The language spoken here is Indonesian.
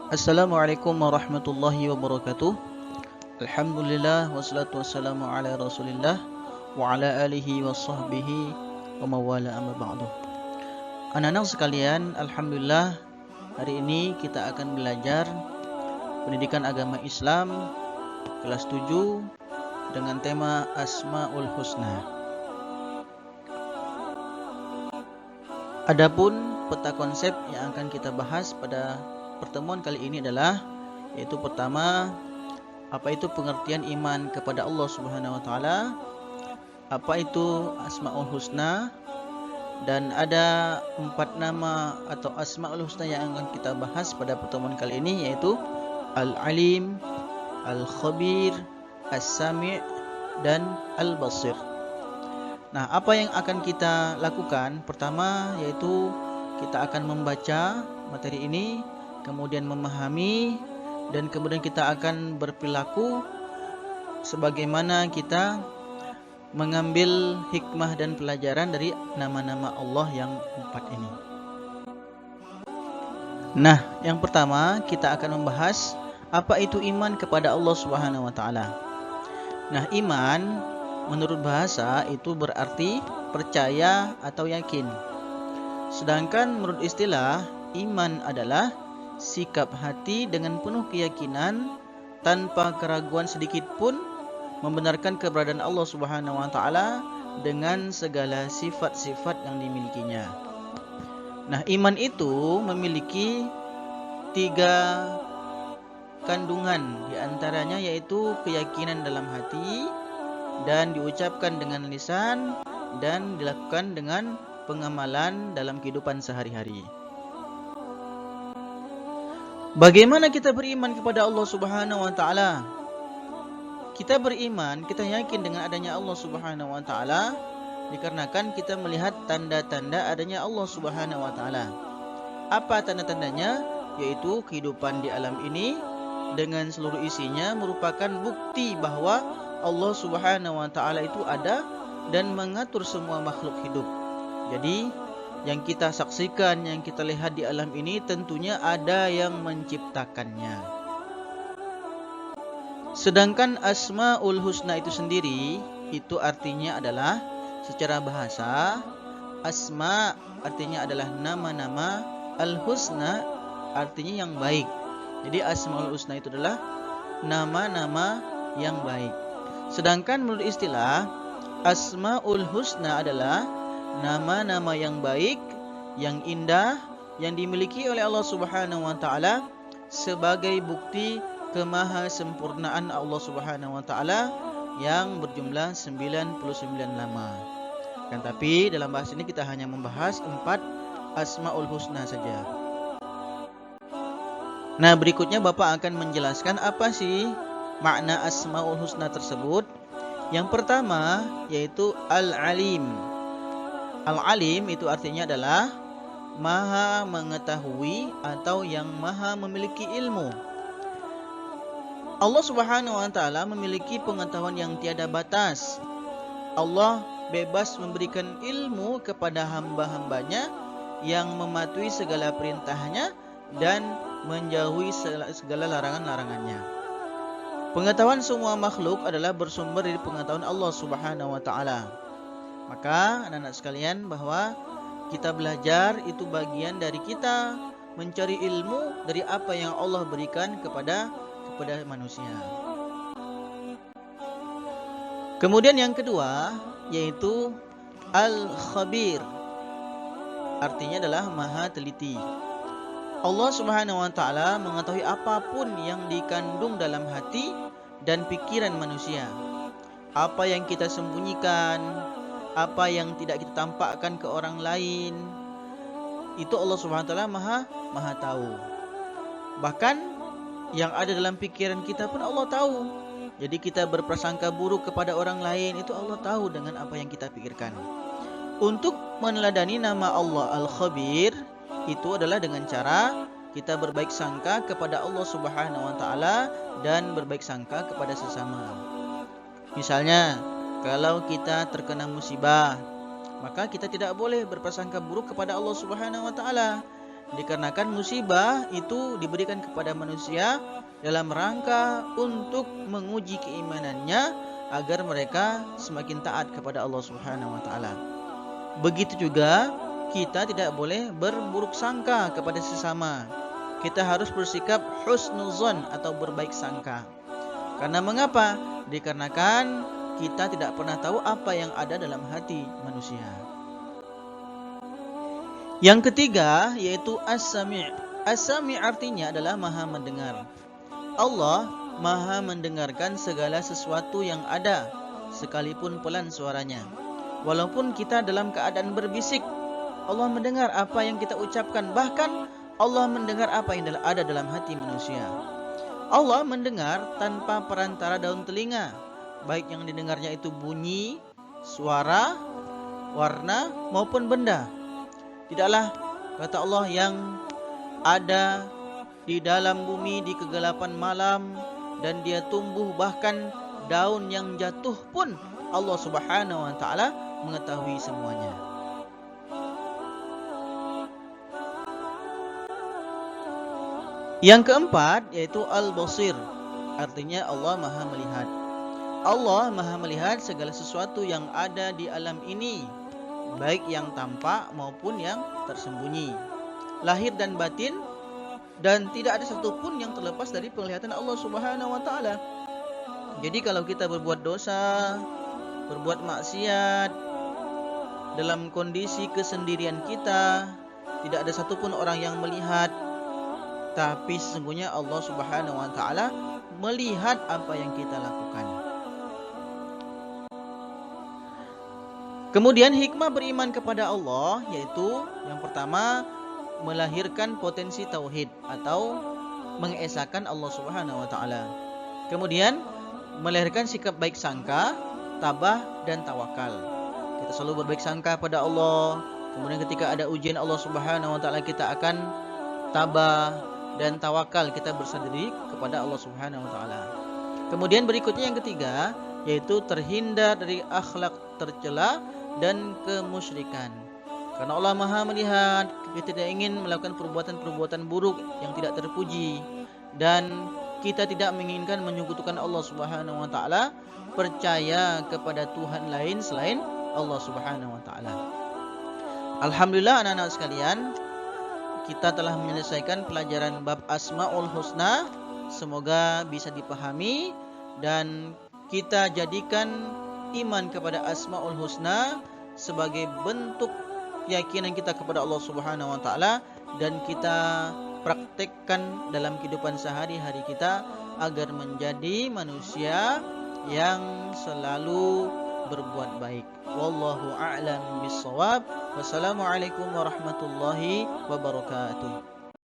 Assalamualaikum warahmatullahi wabarakatuh. Alhamdulillah wassalatu wassalamu ala Rasulillah wa ala alihi wa sahbihi wa mawala amma ba'du. Anak-anak sekalian, alhamdulillah hari ini kita akan belajar pendidikan agama Islam kelas 7 dengan tema Asmaul Husna. Adapun peta konsep yang akan kita bahas pada pertemuan kali ini adalah yaitu pertama, apa itu pengertian iman kepada Allah Subhanahu wa taala? Apa itu Asmaul Husna? Dan ada 4 nama atau Asmaul Husna yang akan kita bahas pada pertemuan kali ini, yaitu Al-Alim, Al-Khabir, As-Sami' dan Al-Basir. Nah, apa yang akan kita lakukan? Pertama yaitu kita akan membaca materi ini, kemudian memahami, dan kemudian kita akan berperilaku sebagaimana kita mengambil hikmah dan pelajaran dari nama-nama Allah yang 4 ini. Nah, yang pertama kita akan membahas apa itu iman kepada Allah Subhanahu wa taala. Nah, iman menurut bahasa itu berarti percaya atau yakin. Sedangkan menurut istilah, iman adalah sikap hati dengan penuh keyakinan tanpa keraguan sedikit pun membenarkan keberadaan Allah Subhanahu wa taala dengan segala sifat-sifat yang dimilikinya. Nah, iman itu memiliki 3 kandungan, di antaranya yaitu keyakinan dalam hati dan diucapkan dengan lisan dan dilakukan dengan pengamalan dalam kehidupan sehari-hari. Bagaimana kita beriman kepada Allah Subhanahu wa taala? Kita beriman, kita yakin dengan adanya Allah Subhanahu wa taala dikarenakan kita melihat tanda-tanda adanya Allah Subhanahu wa taala. Apa tanda-tandanya? Yaitu kehidupan di alam ini dengan seluruh isinya merupakan bukti bahwa Allah Subhanahu wa taala itu ada dan mengatur semua makhluk hidup. Jadi yang kita saksikan, yang kita lihat di alam ini tentunya ada yang menciptakannya. Sedangkan Asmaul Husna itu sendiri, itu artinya adalah secara bahasa, Asma artinya adalah nama-nama, Al-Husna artinya yang baik. Jadi Asmaul Husna itu adalah nama-nama yang baik. Sedangkan menurut istilah, Asmaul Husna adalah nama-nama yang baik, yang indah, yang dimiliki oleh Allah Subhanahu wa taala sebagai bukti kemahasempurnaan Allah Subhanahu wa taala yang berjumlah 99 nama. Kan tapi dalam bahas ini kita hanya membahas 4 Asmaul Husna saja. Nah, berikutnya Bapak akan menjelaskan apa sih makna Asmaul Husna tersebut. Yang pertama yaitu Al-Alim. Al-Alim itu artinya adalah maha mengetahui atau yang maha memiliki ilmu. Allah Subhanahu wa taala memiliki pengetahuan yang tiada batas. Allah bebas memberikan ilmu kepada hamba-hambanya yang mematuhi segala perintahnya dan menjauhi segala larangan-larangannya. Pengetahuan semua makhluk adalah bersumber dari pengetahuan Allah Subhanahu wa taala. Maka anak-anak sekalian, bahwa kita belajar itu bagian dari kita mencari ilmu dari apa yang Allah berikan kepada manusia. Kemudian yang kedua yaitu Al-Khabir. Artinya adalah maha teliti. Allah Subhanahu wa taala mengetahui apapun yang dikandung dalam hati dan pikiran manusia. Apa yang kita sembunyikan, apa yang tidak kita tampakkan ke orang lain, itu Allah Subhanahu wa taala maha tahu. Bahkan yang ada dalam pikiran kita pun Allah tahu. Jadi kita berprasangka buruk kepada orang lain, itu Allah tahu dengan apa yang kita pikirkan. Untuk meneladani nama Allah Al-Khabir, itu adalah dengan cara kita berbaik sangka kepada Allah Subhanahu wa taala dan berbaik sangka kepada sesama. Misalnya, kalau kita terkena musibah, maka kita tidak boleh berprasangka buruk kepada Allah Subhanahu wa taala. Dikarenakan musibah itu diberikan kepada manusia dalam rangka untuk menguji keimanannya agar mereka semakin taat kepada Allah Subhanahu wa taala. Begitu juga kita tidak boleh berburuk sangka kepada sesama. Kita harus bersikap husnuzon atau berbaik sangka. Karena mengapa? Dikarenakan kita tidak pernah tahu apa yang ada dalam hati manusia. Yang ketiga yaitu as-sami'. As-sami' artinya adalah maha mendengar. Allah maha mendengarkan segala sesuatu yang ada, sekalipun pelan suaranya. Walaupun kita dalam keadaan berbisik, Allah mendengar apa yang kita ucapkan. Bahkan Allah mendengar apa yang ada dalam hati manusia. Allah mendengar tanpa perantara daun telinga, baik yang didengarnya itu bunyi, suara, warna maupun benda. Tidaklah kata Allah yang ada di dalam bumi di kegelapan malam dan dia tumbuh, bahkan daun yang jatuh pun Allah Subhanahu wa taala mengetahui semuanya. Yang keempat yaitu al-basir. Artinya Allah Maha melihat. Allah Maha melihat segala sesuatu yang ada di alam ini, baik yang tampak maupun yang tersembunyi, lahir dan batin, dan tidak ada satupun yang terlepas dari penglihatan Allah Subhanahu wa taala. Jadi kalau kita berbuat dosa, berbuat maksiat dalam kondisi kesendirian kita, tidak ada satupun orang yang melihat, tapi sesungguhnya Allah Subhanahu wa taala melihat apa yang kita lakukan. Kemudian hikmah beriman kepada Allah yaitu yang pertama melahirkan potensi tauhid atau mengesahkan Allah Subhanahu wa taala. Kemudian melahirkan sikap baik sangka, tabah dan tawakal. Kita selalu berbaik sangka pada Allah. Kemudian ketika ada ujian Allah Subhanahu wa taala kita akan tabah dan tawakal, kita bersandar diri kepada Allah Subhanahu wa taala. Kemudian berikutnya yang ketiga yaitu terhindar dari akhlak tercela dan kemusyrikan. Karena Allah Maha melihat, kita tidak ingin melakukan perbuatan-perbuatan buruk yang tidak terpuji, dan kita tidak menginginkan menyekutukan Allah Subhanahu wa taala, percaya kepada Tuhan lain selain Allah Subhanahu wa taala. Alhamdulillah anak-anak sekalian, kita telah menyelesaikan pelajaran bab Asmaul Husna. Semoga bisa dipahami dan kita jadikan iman kepada Asmaul Husna sebagai bentuk keyakinan kita kepada Allah Subhanahu wa taala, dan kita praktekkan dalam kehidupan sehari-hari kita agar menjadi manusia yang selalu berbuat baik. Wallahu a'lam bissawab. Wassalamualaikum warahmatullahi wabarakatuh.